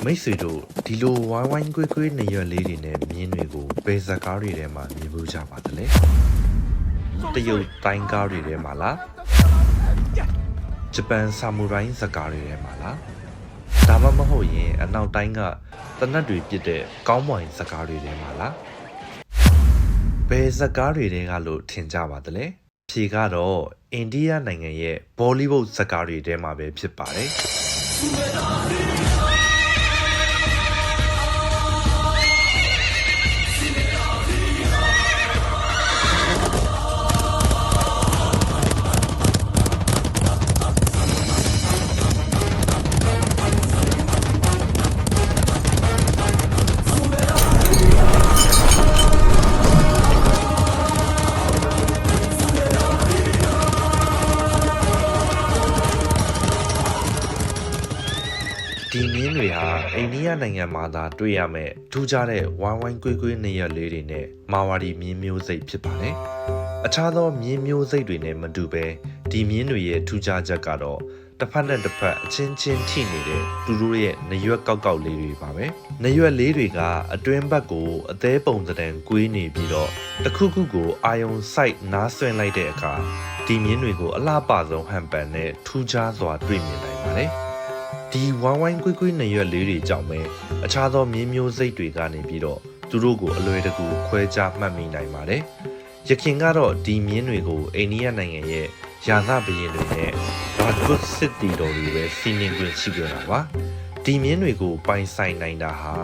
မိတ်ဆွေတို့ဒီလိုဝိုင်းဝိုင်းကွေးကွေးနေရလေးတွေနဲ့မြင်းတွေကိုဘယ်ဇက်ကားတွေထဲမှာမြင်မှုကြပါသလဲတရုတ်တိုင်းကားတွေထဲမှာလားဂျပန်ဆာမူရိုင်းဇက်ကားတွေထဲမှာလားဒါမှမဟုတ်ရင်အနောက်တိုင်းကတနတ်တွေပြစ်တဲ့ကောင်းမွန်ဇက်ကားတွေထဲမှာလားဘယ်ဇက်ကားတွေထဲကလို့ထင်ကြပါသလဲဖြေကတော့အိန္ဒိယနိုင်ငံရဲ့ဘောလိဝုဒ်ဇက်ကားတွေထဲမှာပဲဖြစ်ပါတယ်ဒီမြင်းတွေဟာအိန္ဒိယနိုင်ငံမှာသာတွေ့ရမယ့်ထူးခြားတဲ့ဝိုင်းဝိုင်းကွေးကွေးနေရလေးတွေနဲ့မာဝါဒီမြင်းမျိုးစိတ်ဖြစ်ပါတယ်။အခြားသောမြင်းမျိုးစိတ်တွေနဲ့မတူဘဲဒီမြင်းတွေရဲ့ထူးခြားချက်ကတော့တစ်ဖက်နဲ့တစ်ဖက်အချင်းချင်းထိနေတဲ့သူတို့ရဲ့နရွက်ကောက်ကောက်လေးတွေပါပဲ။နရွက်လေးတွေကအတွင်းဘက်ကိုအသေးပုံစံကွေးနေပြီးတော့တစ်ခုခုကိုအာယုံစိုက်နားဆွင့်လိုက်တဲ့အခါဒီမြင်းတွေကိုအလှပဆုံးဟန်ပန်နဲ့ထူးခြားစွာတွေ့မြင်နိုင်ပါတယ်။ဒီဝိုင်းဝိုင်းကွေးကွေးနေရွက်လေးတွေကြောင့်ပဲအခြားသောမြင်းမျိုးစိတ်တွေကနေပြီးတော့သူတို့ကိုအလွယ်တကူခွဲခြားမှတ်မိနိုင်ပါတယ်။ယခင်ကတော့ဒီမြင်းတွေကိုအိန္ဒိယနိုင်ငံရဲ့ယာသဘုရင်တွေနဲ့ဘာဒ်ဂုတ်စစ်တီတော်တွေပဲစီမင်းခွင့်ရှိကြတာပါ။ဒီမြင်းတွေကိုပိုင်ဆိုင်နိုင်တာဟာ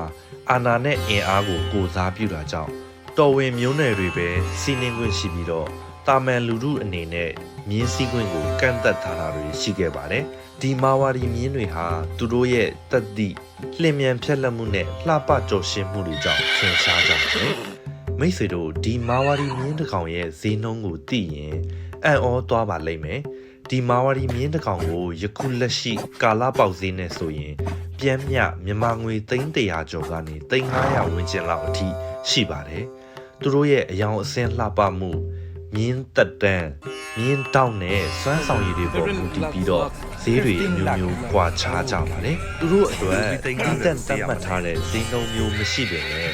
အာဏာနဲ့အင်အားကိုကိုစားပြုတာကြောင့်တော်ဝင်မျိုးနွယ်တွေပဲစီမင်းခွင့်ရှိပြီးတော့တာမန်လူထုအနေနဲ့မြင်းစည်းခွင့်ကိုကန့်သက်ထားတာတွေရှိခဲ့ပါတယ်။ဒီမာဝါဒီမြင်းတွေဟာသူတို့ရဲ့တက်သည့်လျင်မြန်ဖြက်လက်မှုနဲ့လှပကြော်ရှင်းမှုတွေကြောင့်ထင်ရှားကြတယ်။မိတ်ဆွေတို့ဒီမာဝါဒီမြင်းတစ်ကောင်ရဲ့ဈေးနှုန်းကိုသိရင်အံ့ဩသွားပါလိမ့်မယ်။ဒီမာဝါဒီမြင်းတစ်ကောင်ကိုယခုလက်ရှိကာလပေါက်ဈေးနဲ့ဆိုရင်ပြန်မြမြန်မာငွေ300ကျော်ကနေ300ဝန်းကျင်လောက်အထိရှိပါတယ်။သူတို့ရဲ့အယောင်အဆင်းလှပမှုမြင်းတက်တန်းမြင်းတောက်နဲ့စွမ်းဆောင်ရည်တွေပေါ်မူတည်ပြီးတော့ဈေးတွေမျိုးမျိုးကွာခြားကြပါတယ်သူတို့အတွက်တန်တတ်မှတ်ထားတဲ့ဈေးနှုန်းမျိုးမရှိပေမဲ့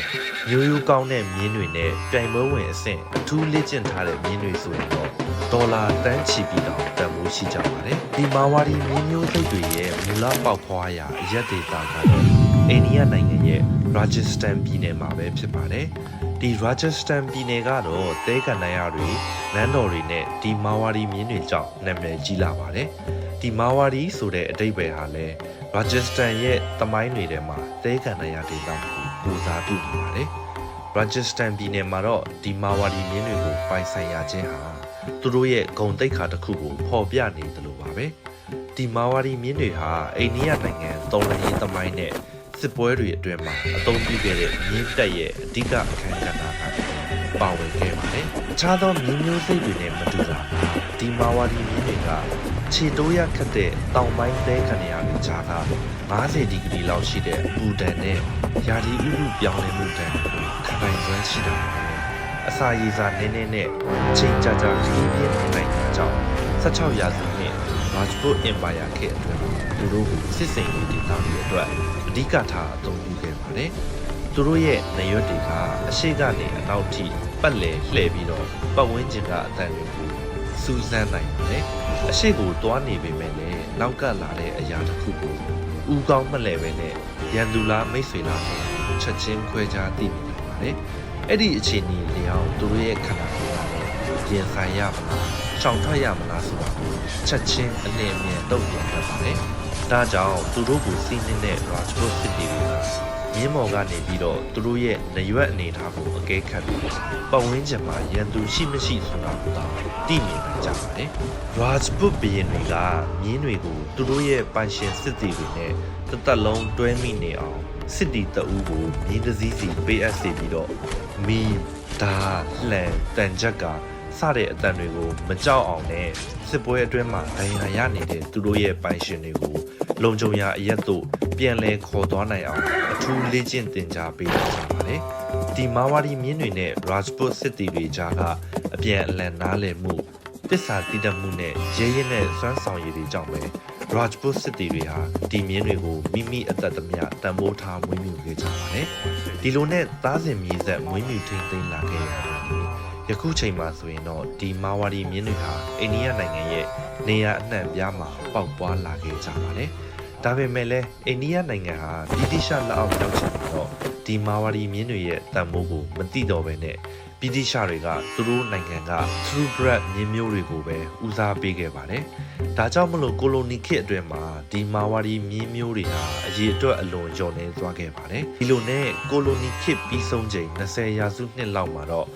မျိုးရိုးကောင်းတဲ့မြင်းတွေနဲ့ပြိုင်ပွဲဝင်အဆင့်အထူးလေ့ကျင့်ထားတဲ့မြင်းတွေဆိုရင်တော့ဒေါ်လာတန်းချီပြီးတော့တန်ဖိုးရှိကြပါတယ်ဒီမာဝါဒီမြင်းမျိုးစိတ်တွေရဲ့မူလပေါက်ဖွားရာအရက်ဒေတာကတော့အိန္ဒိယနိုင်ငံရဲ့ Rajasthan ပြည်နယ်မှာပဲဖြစ်ပါတယ်ဒီ Rajasthan ပြည်နယ်ကတော့တဲကန်နိုင်ရတွေနန်းတော်တွေနဲ့ဒီမာဝါဒီမြင်းတွေကြောင့်နာမည်ကြီးလာပါတယ်ဒီမာဝါဒီဆိုတဲ့အဓိပ္ပာယ်ဟာလဲ Rajasthan ရဲ့သမိုင်းတွေထဲမှာတဲကန်နိုင်ရဒေသကိုပူဇော်ပြုနေပါတယ် Rajasthan ပြည်နယ်မှာတော့ဒီမာဝါဒီမြင်းတွေကိုပိုင်ဆိုင်ရခြင်းဟာသူတို့ရဲ့ဂုဏ်သိက္ခာတစ်ခုကိုဖော်ပြနေတယ်လို့ပါပဲဒီမာဝါဒီမြင်းတွေဟာအိန္ဒိယနိုင်ငံတော်လှန်ရေးသမိုင်းနဲ့စစ်ပွဲတွေအတွင်းမှာအသုံးပြုခဲ့တဲ့မြင်းတပ်ရဲ့အဓိကအခန်းကဏ္ဍကပါဝင်ခဲ့ပါတယ်။အခြားသောမြင်းမျိုးစိတ်တွေနဲ့မတူတာဒီမာဝါဒီမြင်းတွေကခြေတိုးရခတ်တဲ့တောင်ပိုင်းသဲခံရတွေကြားက50ဒီဂရီလောက်ရှိတဲ့ပူဒဏ်နဲ့ရာသီဥတုပြောင်းလဲမှုဒဏ်ကိုခံနိုင်စွမ်းရှိတာပဲ။အစာရည်စာနည်းနည်းနဲ့ချိန်ကြာကြာခင်းပြင်းနိုင်တာကြောင့်16ရာစုနှစ်မာဂျ်ဘုတ်အင်ပါယာခေတ်အတွင်းသူတို့ကိုစစ်စိန်ရေးတည်ထားတဲ့အတွက်အဓိကထားအသုံးပြုခဲ့ပါတယ်။သူတို့ရဲ့နေရွက်တွေကအရှိကနေအနောက်ထိပတ်လည်လှည့်ပြီးတော့ပတ်ဝန်းကျင်ကအတန်တွေကိုစူးစမ်းနိုင်ပါတယ်။အရှိကိုတွားနေပေမဲ့လည်းနောက်ကလာတဲ့အရာတစ်ခုကိုဥကောင်းမလဲပဲနဲ့ရန်သူလားမိတ်ဆွေလားဆိုတာကိုချက်ချင်းခွဲခြားသိနေနိုင်ပါတယ်။အဲ့ဒီအခြေအနေလျောင်းသူတို့ရဲ့ခန္ဓာကိုယ်ကလည်းရင်ဆိုင်ရမလားရှောင်ထွက်ရမလားဆိုတာကိုချက်ချင်းအလင်းအမြန်တုံ့ပြန်တတ်ပါတယ်။ဒါကြောင့်သူတို့ကိုစီးနှင်းတဲ့ Rajput စစ်တီတွေကမြင်းမော်ကနေပြီးတော့သူတို့ရဲ့နေရွက်အနေထားကိုအကဲခတ်ပြီးပတ်ဝန်းကျင်မှာရန်သူရှိမရှိဆိုတာကိုသိမြင်နိုင်ကြပါတယ်။ Rajput ဘုရင်တွေကမြင်းတွေကိုသူတို့ရဲ့ပိုင်ရှင်စစ်တီတွေနဲ့တစ်သက်လုံးတွဲမိနေအောင်စစ်တီတအူးကိုမြင်းတစ်စီးစီပေးအပ်စေပြီးတော့မီးဓာတ်လှန်တန်ကြက်ကစတဲ့အတန်တွေကိုမကြောက်အောင်နဲ့စစ်ပွဲအတွင်းမှာဒဏ်ရာရနေတဲ့သူတို့ရဲ့ပိုင်ရှင်တွေကိုလုံခြုံရာအရက်တို့ပြန်လည်ခေါ်သွားနိုင်အောင်အထူးလေ့ကျင့်သင်ကြားပေးကြပါတယ်။ဒီမာဝါဒီမြင်းတွေနဲ့ Rajput စစ်တီတွေကြားကအပြန်အလှန်နားလည်မှုတစ္ဆာတည်တတ်မှုနဲ့ရဲရဲနဲ့စွမ်းဆောင်ရည်တွေကြောင့်ပဲ Rajput စစ်သည်တွေဟာဒီမြင်းတွေကိုမိမိအသက်သမျှတန်ဖိုးထားမွေးမြူခဲ့ကြပါတယ်ဒီလိုနဲ့သားစဉ်မြေဆက်မွေးမြူထိန်းသိမ်းလာခဲ့ရတယ်ယခုချိန်မှာဆိုရင်တော့ဒီမာဝါဒီမြင်းတွေဟာအိန္ဒိယနိုင်ငံရဲ့နေရာအနှံ့ပြားမှာပေါက်ပွားလာခဲ့ကြပါတယ်ဒါပေမဲ့လည်းအိန္ဒိယနိုင်ငံဟာဗြိတိရှလက်အောက်ရောက်ချင်တော့ဒီမာဝါဒီမြင်းတွေရဲ့တန်ဖိုးကိုမသိတော့ဘဲနဲ့ဗြိတိရှတွေကသူတို့နိုင်ငံက True Bred မြင်းမျိုးတွေကိုပဲဦးစားပေးခဲ့ပါတယ်ဒါကြောင့်မလို့ကိုလိုနီခေတ်အတွင်းမှာဒီမာဝါဒီမြင်းမျိုးတွေဟာအရေးအတွက်အလွန်လျော့နေသွားခဲ့ပါတယ်ဒီလိုနဲ့ကိုလိုနီခေတ်ပြီးဆုံးချိန်20ရာစုနှစ်လောက်မှာတော့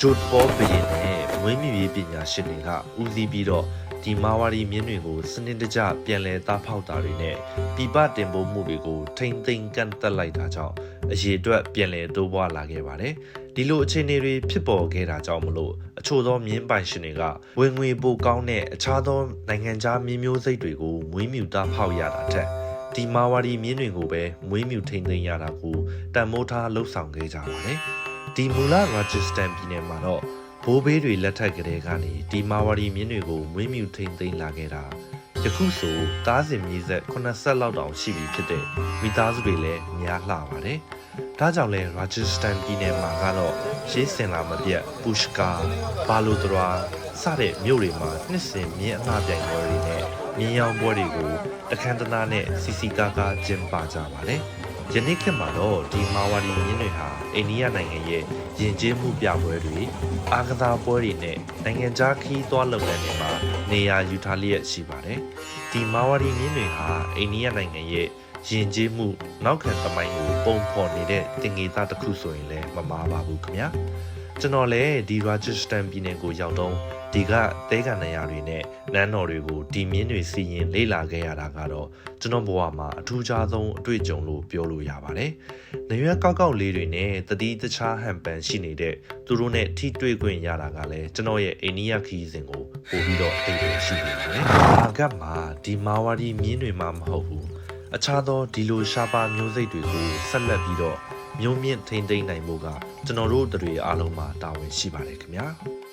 ဂျို့ဘောဘရင်နဲ့မွေးမြူရေးပညာရှင်တွေကဦးစီးပြီးတော့ဒီမာဝါဒီမြင်းတွေကိုစနစ်တကျပြန်လည်သားဖောက်တာတွေနဲ့ပြပတင်ပို့မှုတွေကိုထိမ့်သိမ်းကန့်သက်လိုက်တာကြောင့်အရေးအတွက်ပြန်လည်တိုးပွားလာခဲ့ပါတယ်ဒီလိုအခြေအနေတွေဖြစ်ပေါ်ခဲ့တာကြောင့်မလို့အချို့သောမြင်းပိုင်ရှင်တွေကဝင်ငွေပိုကောင်းတဲ့အခြားသောနိုင်ငံခြားမြင်းမျိုးစိတ်တွေကိုမွေးမြူသားဖောက်ရတာထက်ဒီမာဝါဒီမြင်းတွေကိုပဲမွေးမြူထိန်းသိမ်းရတာကိုတန်မိုးထားလှုပ်ဆောင်ခဲ့ကြပါတယ်ဒီမူလရာဂျစ္စတန်ပြည်နယ်မှာတော့ဘိုးဘေးတွေလက်ထက်ကလေးကနေဒီမာဝါဒီမြင်းတွေကိုမွေးမြူထိန်းသိမ်းလာခဲ့တာယခုဆိုသားစဉ်မြေဆက်80လောက်တောင်ရှိပြီဖြစ်တဲ့မိသားစုတွေလည်းများလှပါတယ်ဒါကြောင့်လဲရာဂျစ္စတန်ပြည်နယ်မှာကတော့ရေးစင်လာမပြတ်ပူရှကာဘာလိုဒရာစတဲ့မြို့တွေမှာနှစ်စဉ်မြင်းအလှပြိုင်ပွဲတွေနဲ့မြင်းရောင်ပွဲတွေကိုတခမ်းတနာနဲ့စီစီကားကားကျင်းပကြပါတယ်ယနေ့ခေတ်မှာတော့ဒီမာဝါဒီမြင်းတွေဟာအိန္ဒိယနိုင်ငံရဲ့ယဉ်ကျေးမှုပြပွဲတွေအာကစားပွဲတွေနဲ့နိုင်ငံခြားခီးသွားလုပ်ငန်းတွေမှာနေရာယူထားလျက်ရှိပါတယ်ဒီမာဝါဒီမြင်းတွေဟာအိန္ဒိယနိုင်ငံရဲ့ယဉ်ကျေးမှုနောက်ခံသမိုင်းကိုပုံဖော်နေတဲ့တင်ငေသားတစ်ခုဆိုရင်လည်းမမှားပါဘူးခင်ဗျာကျွန်တော်လည်းဒီရာဂျစ္စတန်ပြည်နယ်ကိုရောက်တော့ဒီကသဲကန္နရာတွေနဲ့နန်းတော်တွေကိုဒီမြင်းတွေစီရင်လေ့လာခဲ့ရတာကတော့ကျွန်တော်ဘဝမှာအထူးခြားဆုံးအတွေ့အကြုံလို့ပြောလို့ရပါတယ်။နေရွက်ကောက်ကောက်လေးတွေနဲ့တတိတခြားဟန်ပန်ရှိနေတဲ့သူတို့နဲ့ထိတွေ့ခွင့်ရတာကလည်းကျွန်တော်ရဲ့အိန္ဒိယခီးစဉ်ကိုပို့ပြီးတော့အသိဉာဏ်ရှိနေပါတယ်။အာကတ်မှာဒီမာဝါဒီမြင်းတွေမှမဟုတ်ဘူး။အခြားသောဒီလိုရှားပါမျိုးစိတ်တွေကိုဆက်လက်ပြီးတော့မျိုးမြင့်ထိန်းသိမ်းနိုင်ဖို့ကကျွန်တော်တို့တွေအားလုံးမှာတာဝန်ရှိပါတယ်ခင်ဗျာ။